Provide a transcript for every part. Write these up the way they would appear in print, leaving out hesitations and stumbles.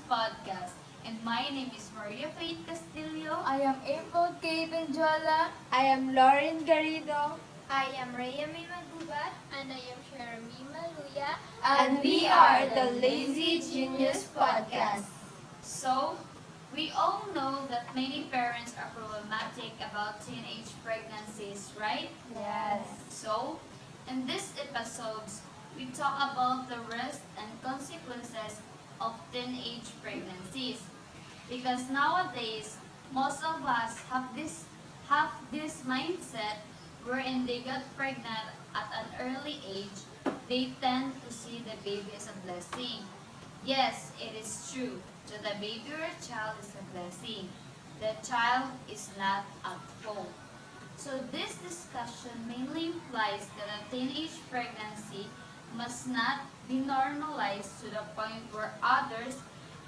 podcast. And my name is Maria Faith Castillo. I am April K. Benjola. I am Lauren Garrido. I am Rhea May Magubat. And I am Sheremy Maluya. And we are the Lazy Genius Podcast. So, we all know that many parents are problematic about teenage pregnancies, right? Yes. So, in these episodes, we talk about the risks and consequences of teenage pregnancies. Because nowadays, most of us have this mindset wherein they got pregnant at an early age, they tend to see the baby as a blessing. Yes, it is true that the baby or child is a blessing. The child is not at fault. So this discussion mainly implies that a teenage pregnancy must not be normalized to the point where others,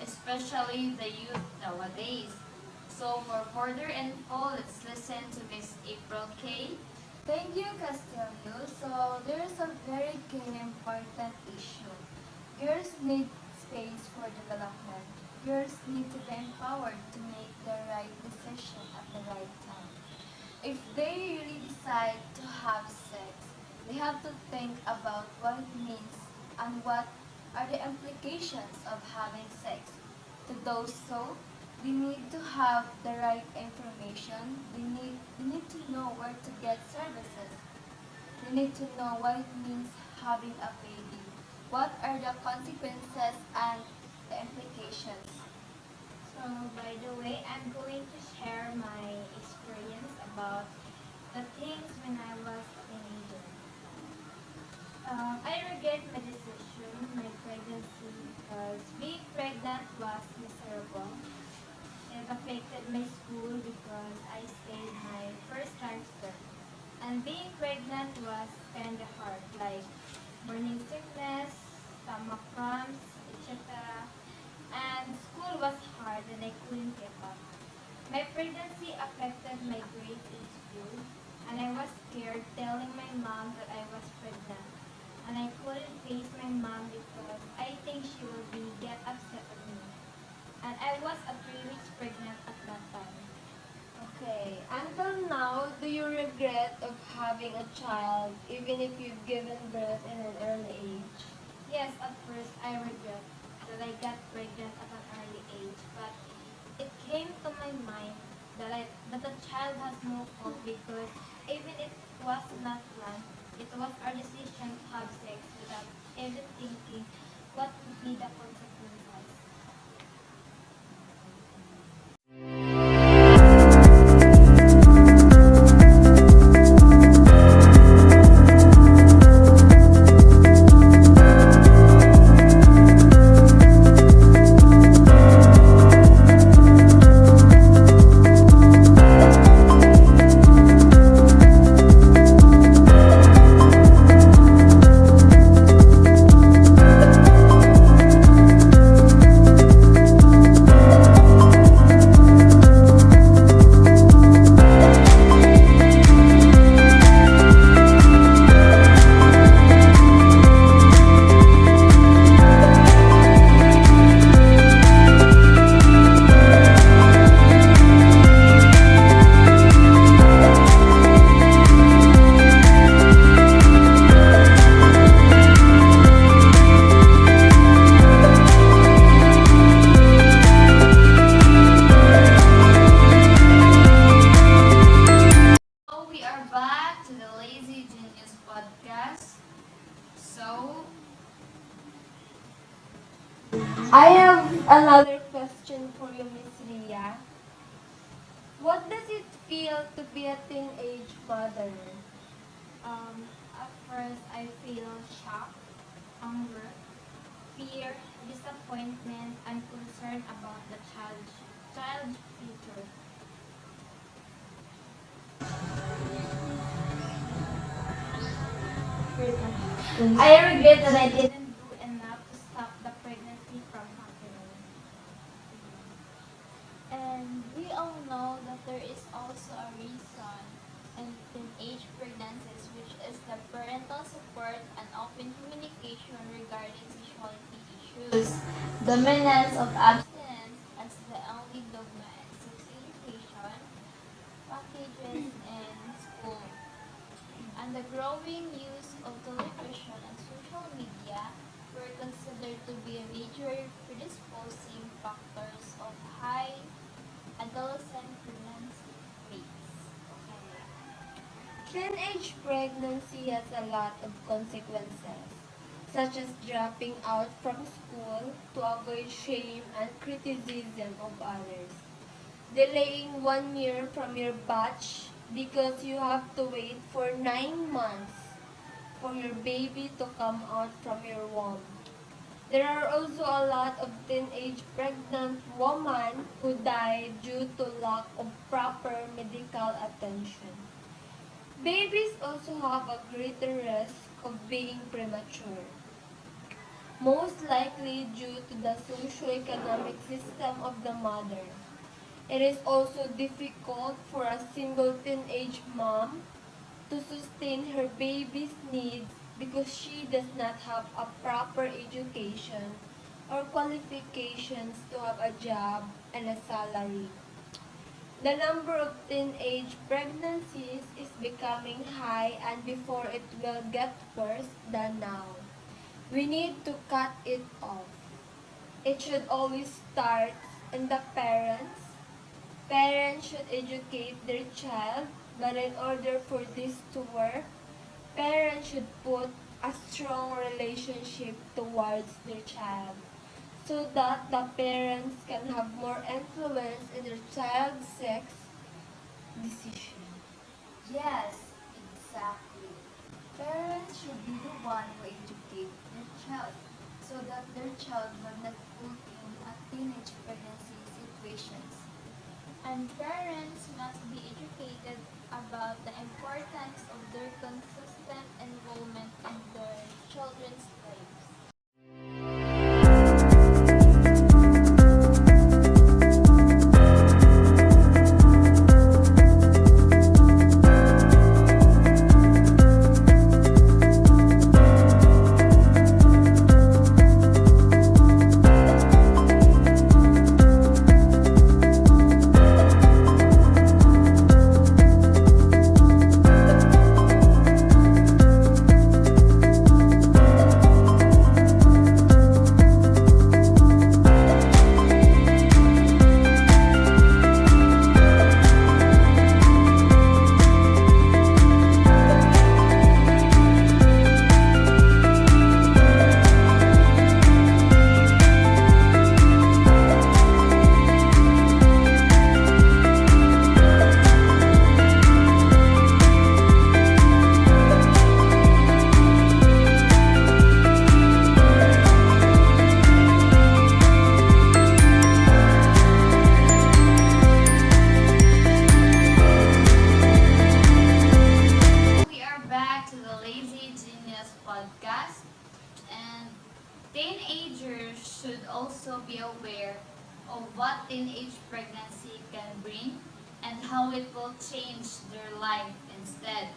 especially the youth nowadays. So for further info, let's listen to Miss April K. Thank you, Castillo. So there is a very key and important issue. Girls need space for development. Girls need to be empowered to make the right decision at the right time. If they really decide to have sex, they have to think about what it means and what are the implications of having sex. To do so, they need to have the right information. They need to know where to get services. They need to know what it means having a baby. What are the consequences and the implications? So, by the way, I'm going to share my experience about the things when I was a teenager. I regret my decision, my pregnancy, because being pregnant was miserable. It affected my school because I stayed my first trimester. And being pregnant was kind of hard, like morning sickness, stomach cramps, etc. And school was hard and I couldn't keep up. My pregnancy affected my grades in school, and I was scared telling my mom that I was pregnant. And I couldn't face my mom because I think she will get upset with me. And I was at 3 weeks pregnant at that time. Okay, until now, do you regret of having a child even if you've given birth in an early age? Yes, at first I regret that I got pregnant at an early age, but it came to my mind that the child has no fault because even if it was not planned, it was our decision to have sex without even thinking what would be the consequences. So we are back to the Lazy Genius podcast. So, I have another question for you, Miss Ria. What does it feel to be a teenage mother? At first, I feel shock, anger, fear, disappointment, and concern about the child's future. I regret that I didn't do enough to stop the pregnancy from happening. And we all know that there is also a reason in teenage pregnancies, which is the parental support and open communication regarding sexuality issues. dominance of abstinence as the only dogma in sex education packages in school, and the growing use of television and social media were considered to be major predisposing factors of high adolescent pregnancy rates. Teenage pregnancy has a lot of consequences, such as dropping out from school to avoid shame and criticism of others, delaying 1 year from your batch because you have to wait for 9 months for your baby to come out from your womb. There are also a lot of teenage pregnant women who die due to lack of proper medical attention. Babies also have a greater risk of being premature, most likely due to the socio-economic system of the mother. It is also difficult for a single teenage mom to sustain her baby's needs because she does not have a proper education or qualifications to have a job and a salary. The number of teenage pregnancies is becoming high and before it will get worse than now. We need to cut it off. It should always start in the parents. Parents should educate their child, but in order for this to work, parents should put a strong relationship towards their child so that the parents can have more influence in their child's sex decision. Yes, exactly. Parents should be the one who educate their child so that their child will not put in a teenage pregnancy situations. And parents must be educated about the importance of their consistent involvement in their children's lives. We are back to the Lazy Genius podcast, and teenagers should also be aware of what teenage pregnancy can bring and how it will change their life instead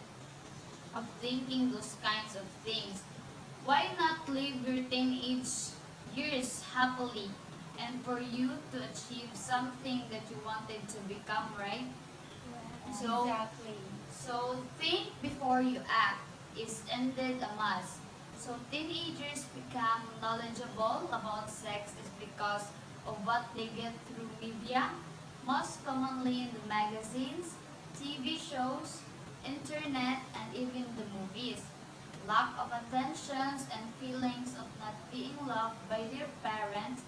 of thinking those kinds of things. Why not live your teenage years happily and for you to achieve something that you wanted to become, right? So, Exactly. so think before you act is ended a must. So teenagers become knowledgeable about sex is because of what they get through media, most commonly in the magazines, TV shows, internet, and even the movies. Lack of attentions and feelings of not being loved by their parents,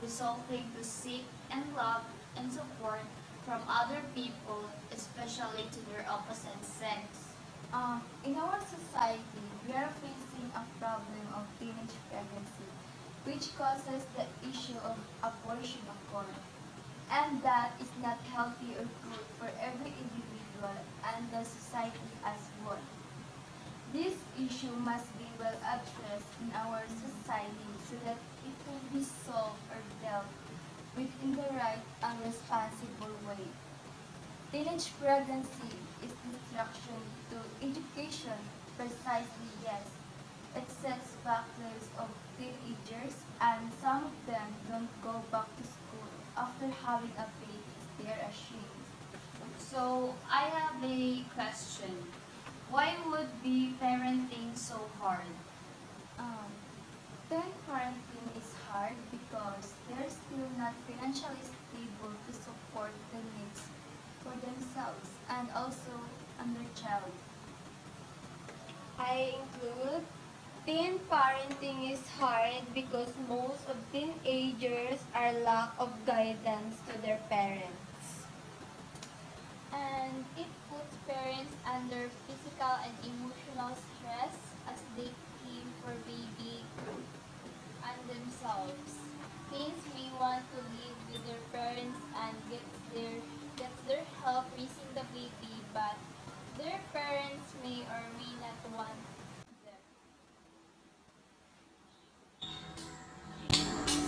resulting to seek and love and support from other people, especially to their opposite sex. In our society, we are facing a problem of teenage pregnancy, which causes the issue of abortion occur. And that is not healthy or good for every individual and the society as well. This issue must be well addressed in our society so that it will be solved or dealt with in the right and responsible way. Teenage pregnancy is distraction to education, precisely yes. It sets factors of teenagers, and some of them don't go back to school after having a baby. They are ashamed. So I have a question. Why would be parenting so hard? Um, Teen parenting is hard because they're still not financially stable to support the needs for themselves and also on their child. I include teen parenting is hard because most of teenagers are lack of guidance to their parents. And it puts parents under physical and emotional stress as they care for baby and themselves. Teens may want to live with their parents and gets their help raising the baby, but their parents may or may not want them.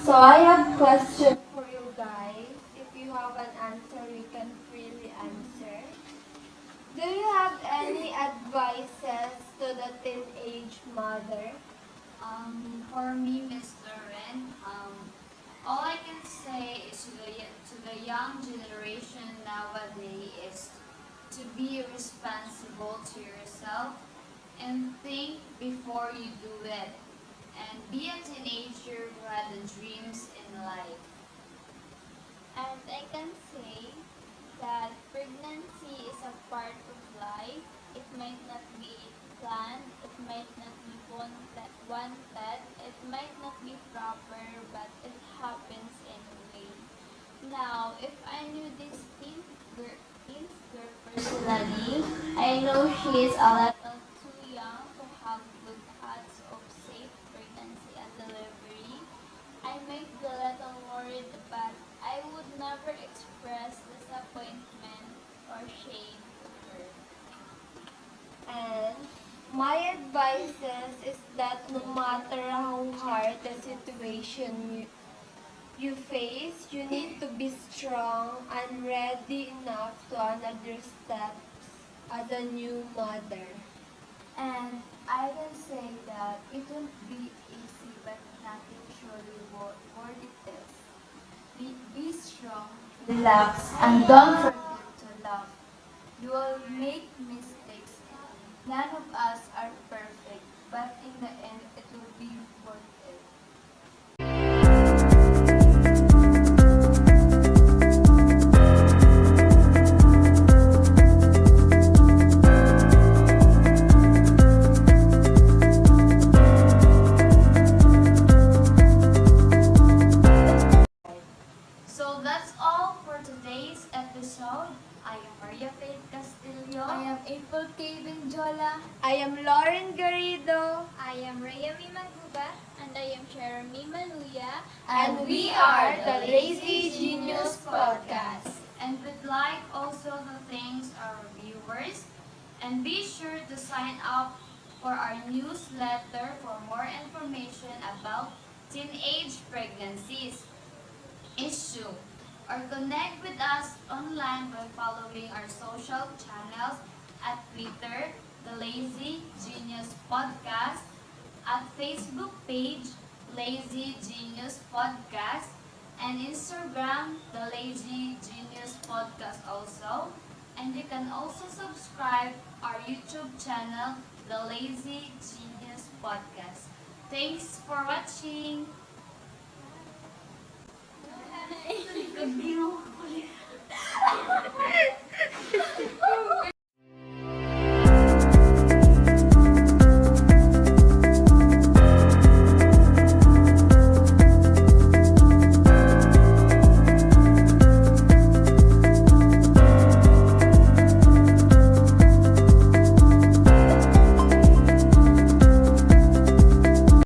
So I have question for you guys. If you have an answer, you can freely answer. Do you have any advices to the teenage mother? For me, Miss Lauren, all I can say is to the young generation nowadays is to be responsible to yourself and think before you do it. And be a teenager who had the dreams in life. And I can say that pregnancy is a part of life. It might not be planned, it might not be wanted, it might not be proper, but it happens anyway. Now, if I knew this teen's girl personally, I know she is a little too young to have good odds of safe pregnancy and delivery. I might be a little worried, but I would never express disappointment or shame to her. And my advice is that no matter how hard the situation you face, you need to be strong and ready enough to another steps as a new mother. And I can say that it won't be easy, but nothing surely worth it is. Be strong, relax, and don't forget to laugh. You will make mistakes. None of us are perfect, but in the end, it will be worth it. So that's all for today's episode. I am Maria Faith Castillo. I am April K. Benjola. I am Lauren Garrido, I am Rayami Maguba. And I am Jeremy Maluya. and we are the Lazy Genius Podcast. And we'd like also to thank our viewers. And be sure to sign up for our newsletter for more information about teenage pregnancies issue, or connect with us online by following our social channels at Twitter, The Lazy Genius Podcast, at Facebook page, Lazy Genius Podcast, and Instagram, The Lazy Genius Podcast also. And you can also subscribe our YouTube channel, The Lazy Genius Podcast. Thanks for watching! Good view.